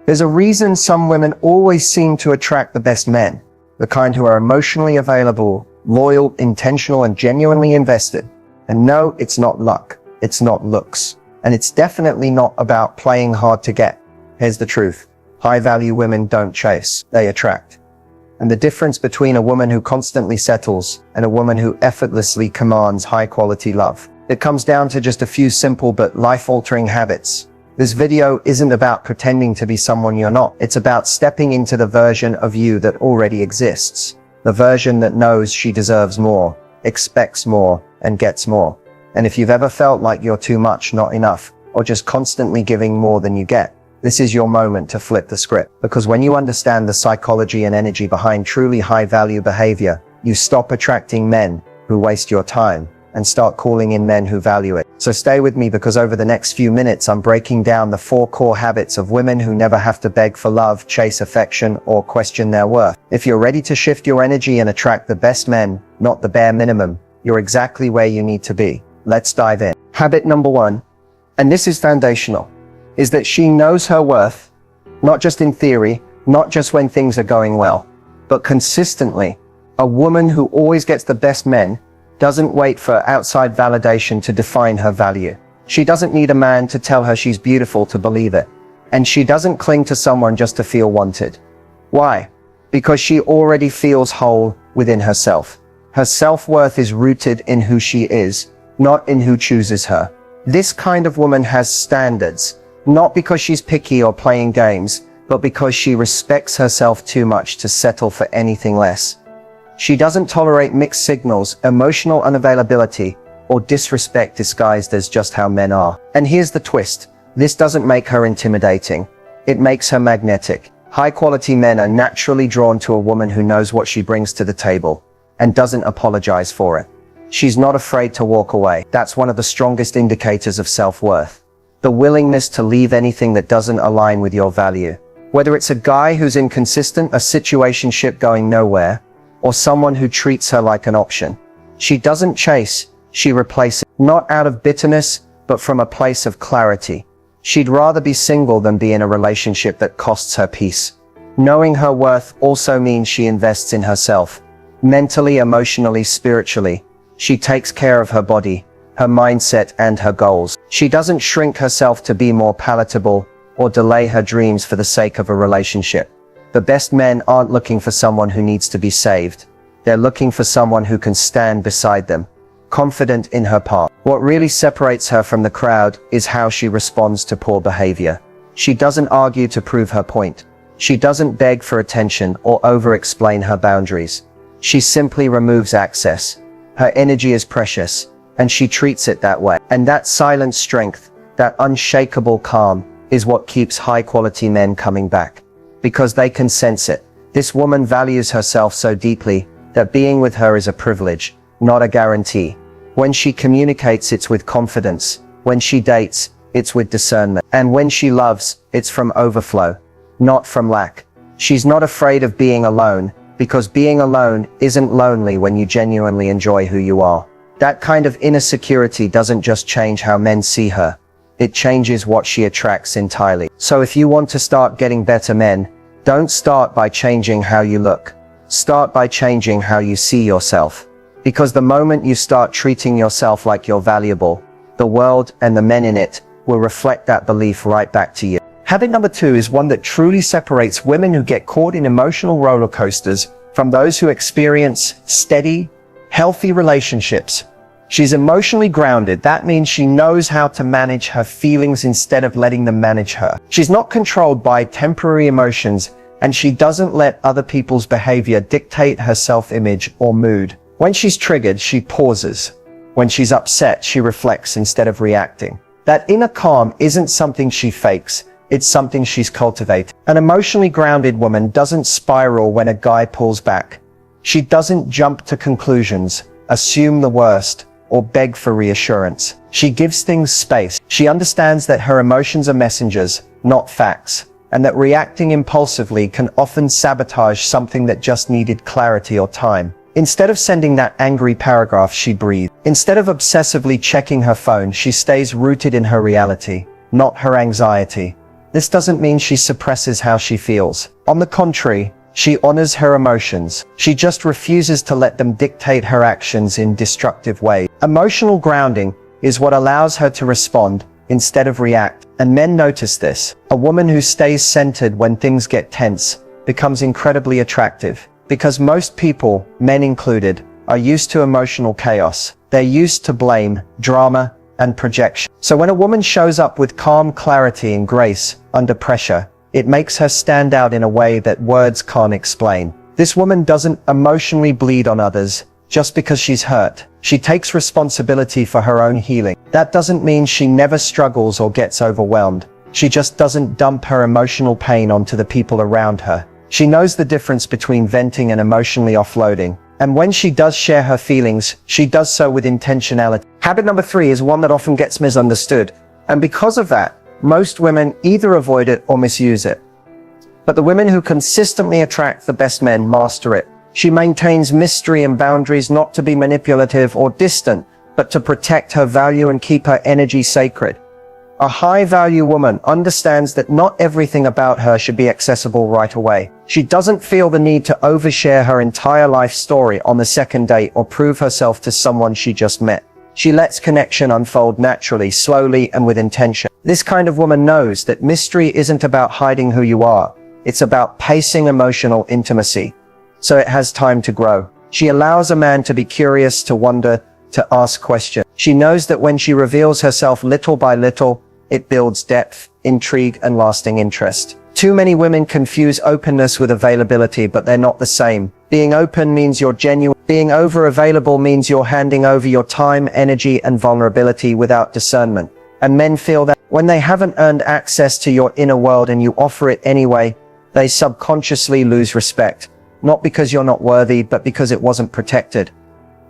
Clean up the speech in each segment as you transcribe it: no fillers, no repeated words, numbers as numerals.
There's a reason some women always seem to attract the best men, the kind who are emotionally available, loyal, intentional, and genuinely invested. And no, it's not luck. It's not looks. And it's definitely not about playing hard to get. Here's the truth. High-value women don't chase, they attract. And the difference between a woman who constantly settles and a woman who effortlessly commands high-quality love, it comes down to just a few simple but life-altering habits. This video isn't about pretending to be someone you're not. It's about stepping into the version of you that already exists. The version that knows she deserves more, expects more, and gets more. And if you've ever felt like you're too much, not enough, or just constantly giving more than you get, this is your moment to flip the script. Because when you understand the psychology and energy behind truly high-value behavior, you stop attracting men who waste your time and start calling in men who value it. So stay with me, because over the next few minutes, I'm breaking down the 4 core habits of women who never have to beg for love, chase affection, or question their worth. If you're ready to shift your energy and attract the best men, not the bare minimum, you're exactly where you need to be. Let's dive in. Habit number 1, and this is foundational, is that she knows her worth, not just in theory, not just when things are going well, but consistently. A woman who always gets the best men doesn't wait for outside validation to define her value. She doesn't need a man to tell her she's beautiful to believe it. And she doesn't cling to someone just to feel wanted. Why? Because she already feels whole within herself. Her self-worth is rooted in who she is, not in who chooses her. This kind of woman has standards, not because she's picky or playing games, but because she respects herself too much to settle for anything less. She doesn't tolerate mixed signals, emotional unavailability, or disrespect disguised as just how men are. And here's the twist. This doesn't make her intimidating. It makes her magnetic. High-quality men are naturally drawn to a woman who knows what she brings to the table and doesn't apologize for it. She's not afraid to walk away. That's one of the strongest indicators of self-worth. The willingness to leave anything that doesn't align with your value. Whether it's a guy who's inconsistent, a situationship going nowhere, or someone who treats her like an option. She doesn't chase, she replaces, not out of bitterness, but from a place of clarity. She'd rather be single than be in a relationship that costs her peace. Knowing her worth also means she invests in herself. Mentally, emotionally, spiritually. She takes care of her body, her mindset, and her goals. She doesn't shrink herself to be more palatable or delay her dreams for the sake of a relationship. The best men aren't looking for someone who needs to be saved. They're looking for someone who can stand beside them, confident in her path. What really separates her from the crowd is how she responds to poor behavior. She doesn't argue to prove her point. She doesn't beg for attention or over-explain her boundaries. She simply removes access. Her energy is precious, and she treats it that way. And that silent strength, that unshakable calm, is what keeps high-quality men coming back. Because they can sense it. This woman values herself so deeply that being with her is a privilege, not a guarantee. When she communicates, it's with confidence. When she dates, it's with discernment. And when she loves, it's from overflow, not from lack. She's not afraid of being alone, because being alone isn't lonely when you genuinely enjoy who you are. That kind of inner security doesn't just change how men see her. It changes what she attracts entirely. So if you want to start getting better men, don't start by changing how you look. Start by changing how you see yourself. Because the moment you start treating yourself like you're valuable, the world and the men in it will reflect that belief right back to you. Habit number 2 is one that truly separates women who get caught in emotional roller coasters from those who experience steady, healthy relationships. She's emotionally grounded. That means she knows how to manage her feelings instead of letting them manage her. She's not controlled by temporary emotions, and she doesn't let other people's behavior dictate her self-image or mood. When she's triggered, she pauses. When she's upset, she reflects instead of reacting. That inner calm isn't something she fakes. It's something she's cultivated. An emotionally grounded woman doesn't spiral when a guy pulls back. She doesn't jump to conclusions, assume the worst, or beg for reassurance. She gives things space. She understands that her emotions are messengers, not facts, and that reacting impulsively can often sabotage something that just needed clarity or time. Instead of sending that angry paragraph, she breathes. Instead of obsessively checking her phone, she stays rooted in her reality, not her anxiety. This doesn't mean she suppresses how she feels. On the contrary, she honors her emotions. She just refuses to let them dictate her actions in destructive ways. Emotional grounding is what allows her to respond instead of react. And men notice this. A woman who stays centered when things get tense becomes incredibly attractive. Because most people, men included, are used to emotional chaos. They're used to blame, drama, and projection. So when a woman shows up with calm clarity and grace under pressure, it makes her stand out in a way that words can't explain. This woman doesn't emotionally bleed on others just because she's hurt. She takes responsibility for her own healing. That doesn't mean she never struggles or gets overwhelmed. She just doesn't dump her emotional pain onto the people around her. She knows the difference between venting and emotionally offloading. And when she does share her feelings, she does so with intentionality. Habit number 3 is one that often gets misunderstood. And because of that, most women either avoid it or misuse it. But the women who consistently attract the best men master it. She maintains mystery and boundaries not to be manipulative or distant, but to protect her value and keep her energy sacred. A high-value woman understands that not everything about her should be accessible right away. She doesn't feel the need to overshare her entire life story on the second date or prove herself to someone she just met. She lets connection unfold naturally, slowly, and with intention. This kind of woman knows that mystery isn't about hiding who you are. It's about pacing emotional intimacy, so it has time to grow. She allows a man to be curious, to wonder, to ask questions. She knows that when she reveals herself little by little, it builds depth, intrigue, and lasting interest. Too many women confuse openness with availability, but they're not the same. Being open means you're genuine. Being over-available means you're handing over your time, energy, and vulnerability without discernment. And men feel that when they haven't earned access to your inner world and you offer it anyway, they subconsciously lose respect. Not because you're not worthy, but because it wasn't protected.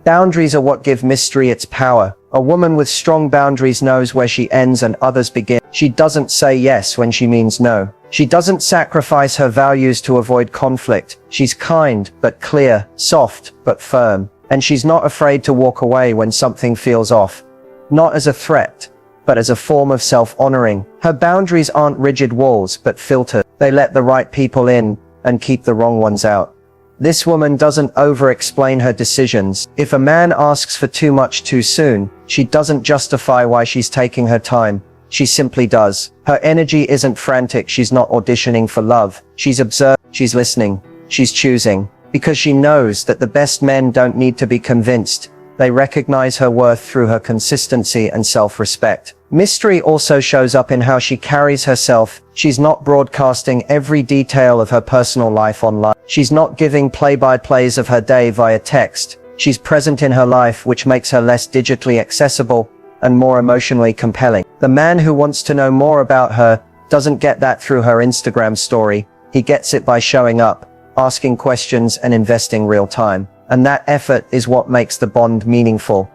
Boundaries are what give mystery its power. A woman with strong boundaries knows where she ends and others begin. She doesn't say yes when she means no. She doesn't sacrifice her values to avoid conflict. She's kind but clear, soft but firm. And she's not afraid to walk away when something feels off. Not as a threat, but as a form of self-honoring. Her boundaries aren't rigid walls, but filtered. They let the right people in and keep the wrong ones out. This woman doesn't over-explain her decisions. If a man asks for too much too soon, she doesn't justify why she's taking her time. She simply does. Her energy isn't frantic. She's not auditioning for love. She's observing. She's listening. She's choosing. Because she knows that the best men don't need to be convinced. They recognize her worth through her consistency and self-respect. Mystery also shows up in how she carries herself. She's not broadcasting every detail of her personal life online. She's not giving play-by-plays of her day via text. She's present in her life, which makes her less digitally accessible and more emotionally compelling. The man who wants to know more about her doesn't get that through her Instagram story. He gets it by showing up, asking questions, and investing real time. And that effort is what makes the bond meaningful.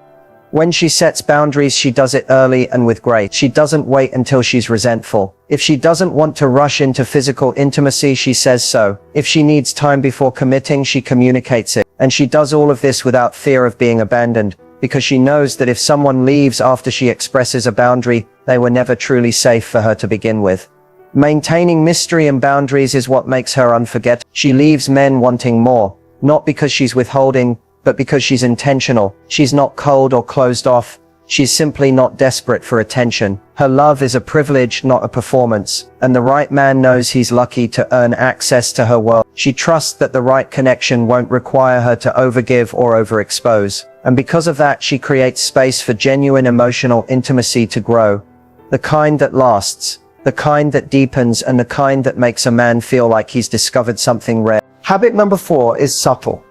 When she sets boundaries, she does it early and with grace. She doesn't wait until she's resentful. If she doesn't want to rush into physical intimacy, she says so. If she needs time before committing, she communicates it. And she does all of this without fear of being abandoned, because she knows that if someone leaves after she expresses a boundary, they were never truly safe for her to begin with. Maintaining mystery and boundaries is what makes her unforgettable. She leaves men wanting more, not because she's withholding, but because she's intentional. She's not cold or closed off. She's simply not desperate for attention. Her love is a privilege, not a performance. And the right man knows he's lucky to earn access to her world. She trusts that the right connection won't require her to overgive or overexpose. And because of that, she creates space for genuine emotional intimacy to grow. The kind that lasts, the kind that deepens, and the kind that makes a man feel like he's discovered something rare. Habit number 4 is subtle,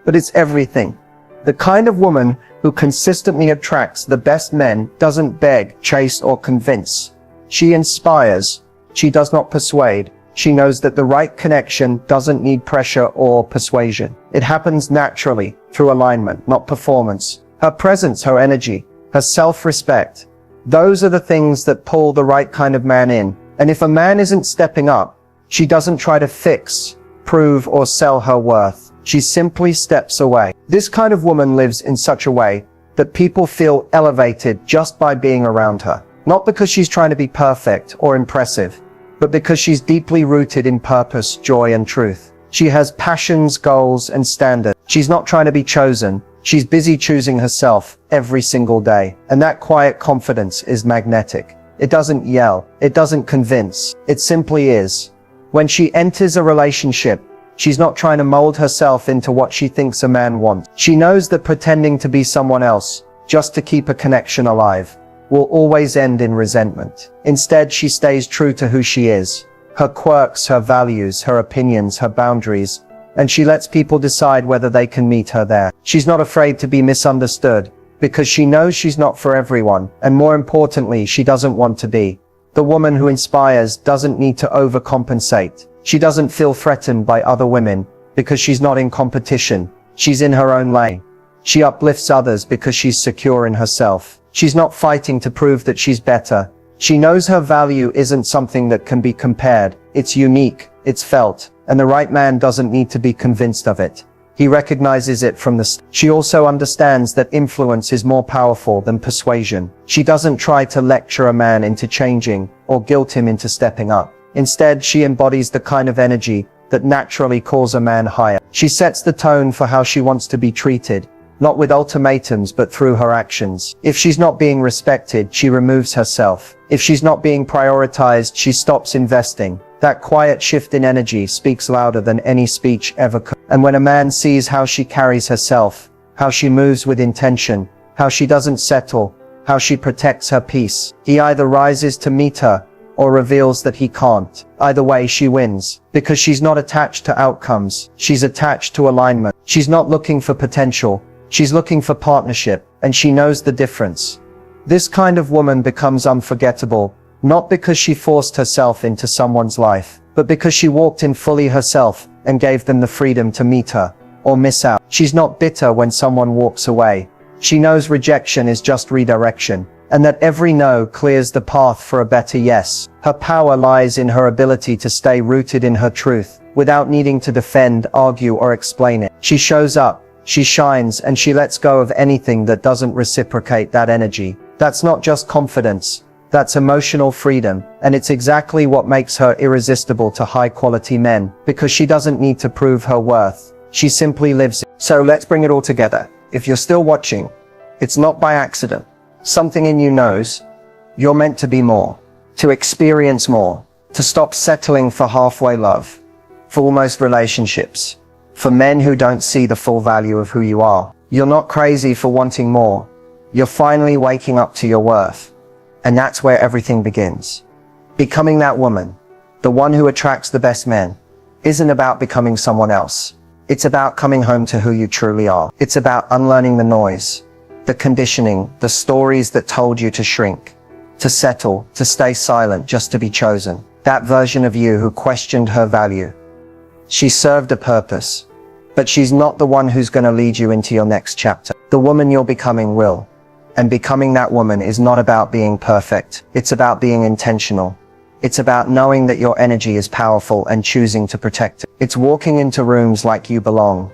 but it's everything. The kind of woman who consistently attracts the best men doesn't beg, chase, or convince. She inspires. She does not persuade. She knows that the right connection doesn't need pressure or persuasion. It happens naturally, through alignment, not performance. Her presence, her energy, her self-respect. Those are the things that pull the right kind of man in. And if a man isn't stepping up, she doesn't try to fix, prove, or sell her worth. She simply steps away. This kind of woman lives in such a way that people feel elevated just by being around her. Not because she's trying to be perfect or impressive, but because she's deeply rooted in purpose, joy, and truth. She has passions, goals, and standards. She's not trying to be chosen. She's busy choosing herself every single day. And that quiet confidence is magnetic. It doesn't yell. It doesn't convince. It simply is. When she enters a relationship, she's not trying to mold herself into what she thinks a man wants. She knows that pretending to be someone else, just to keep a connection alive, will always end in resentment. Instead, she stays true to who she is. Her quirks, her values, her opinions, her boundaries, and she lets people decide whether they can meet her there. She's not afraid to be misunderstood, because she knows she's not for everyone, and more importantly, she doesn't want to be. The woman who inspires doesn't need to overcompensate. She doesn't feel threatened by other women, because she's not in competition. She's in her own lane. She uplifts others because she's secure in herself. She's not fighting to prove that she's better. She knows her value isn't something that can be compared. It's unique, it's felt, and the right man doesn't need to be convinced of it. He recognizes it from the start. She also understands that influence is more powerful than persuasion. She doesn't try to lecture a man into changing or guilt him into stepping up. Instead, she embodies the kind of energy that naturally calls a man higher. She sets the tone for how she wants to be treated, not with ultimatums but through her actions. If she's not being respected, she removes herself. If she's not being prioritized, she stops investing. That quiet shift in energy speaks louder than any speech ever could. And when a man sees how she carries herself, how she moves with intention, how she doesn't settle, how she protects her peace, he either rises to meet her or reveals that he can't. Either way, she wins, because she's not attached to outcomes. She's attached to alignment. She's not looking for potential. She's looking for partnership, and she knows the difference. This kind of woman becomes unforgettable, not because she forced herself into someone's life, but because she walked in fully herself and gave them the freedom to meet her or miss out. She's not bitter when someone walks away. She knows rejection is just redirection, and that every no clears the path for a better yes. Her power lies in her ability to stay rooted in her truth, without needing to defend, argue, or explain it. She shows up, she shines, and she lets go of anything that doesn't reciprocate that energy. That's not just confidence. That's emotional freedom, and it's exactly what makes her irresistible to high-quality men, because she doesn't need to prove her worth. She simply lives it. So let's bring it all together. If you're still watching, it's not by accident. Something in you knows you're meant to be more, to experience more, to stop settling for halfway love, for almost relationships, for men who don't see the full value of who you are. You're not crazy for wanting more. You're finally waking up to your worth. And that's where everything begins. Becoming that woman, the one who attracts the best men, isn't about becoming someone else. It's about coming home to who you truly are. It's about unlearning the noise, the conditioning, the stories that told you to shrink, to settle, to stay silent just to be chosen. That version of you who questioned her value. She served a purpose, but she's not the one who's going to lead you into your next chapter. The woman you're becoming will. And becoming that woman is not about being perfect. It's about being intentional. It's about knowing that your energy is powerful and choosing to protect it. It's walking into rooms like you belong.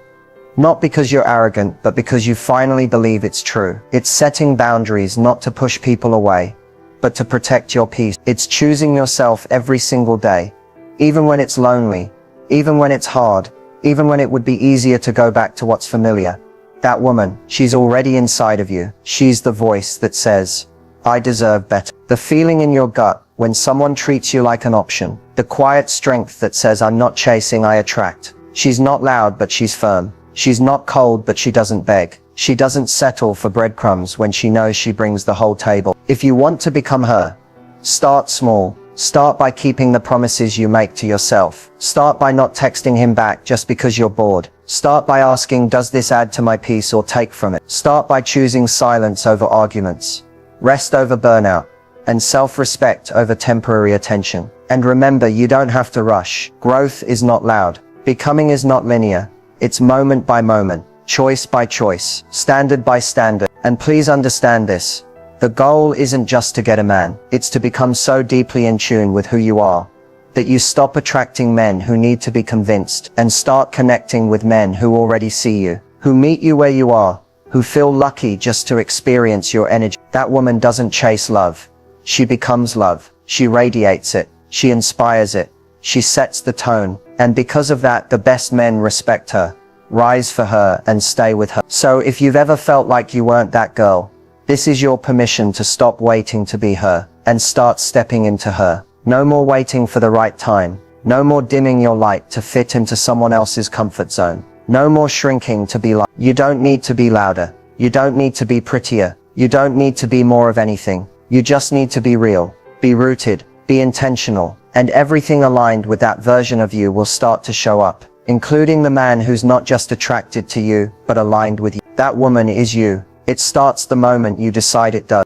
Not because you're arrogant, but because you finally believe it's true. It's setting boundaries not to push people away, but to protect your peace. It's choosing yourself every single day, even when it's lonely, even when it's hard, even when it would be easier to go back to what's familiar. That woman, she's already inside of you. She's the voice that says, I deserve better. The feeling in your gut when someone treats you like an option. The quiet strength that says, I'm not chasing, I attract. She's not loud, but she's firm. She's not cold, but she doesn't beg. She doesn't settle for breadcrumbs when she knows she brings the whole table. If you want to become her, start small. Start by keeping the promises you make to yourself. Start by not texting him back just because you're bored. Start by asking, does this add to my peace or take from it? Start by choosing silence over arguments, rest over burnout, and self-respect over temporary attention. And remember, you don't have to rush. Growth is not loud. Becoming is not linear. It's moment by moment, choice by choice, standard by standard. And please understand this. The goal isn't just to get a man. It's to become so deeply in tune with who you are that you stop attracting men who need to be convinced and start connecting with men who already see you, who meet you where you are, who feel lucky just to experience your energy. That woman doesn't chase love. She becomes love. She radiates it. She inspires it. She sets the tone. And because of that, the best men respect her, rise for her, and stay with her. So if you've ever felt like you weren't that girl, this is your permission to stop waiting to be her and start stepping into her. No more waiting for the right time. No more dimming your light to fit into someone else's comfort zone. No more shrinking to be like. You don't need to be louder. You don't need to be prettier. You don't need to be more of anything. You just need to be real, be rooted, be intentional, and everything aligned with that version of you will start to show up, including the man who's not just attracted to you, but aligned with you. That woman is you. It starts the moment you decide it does.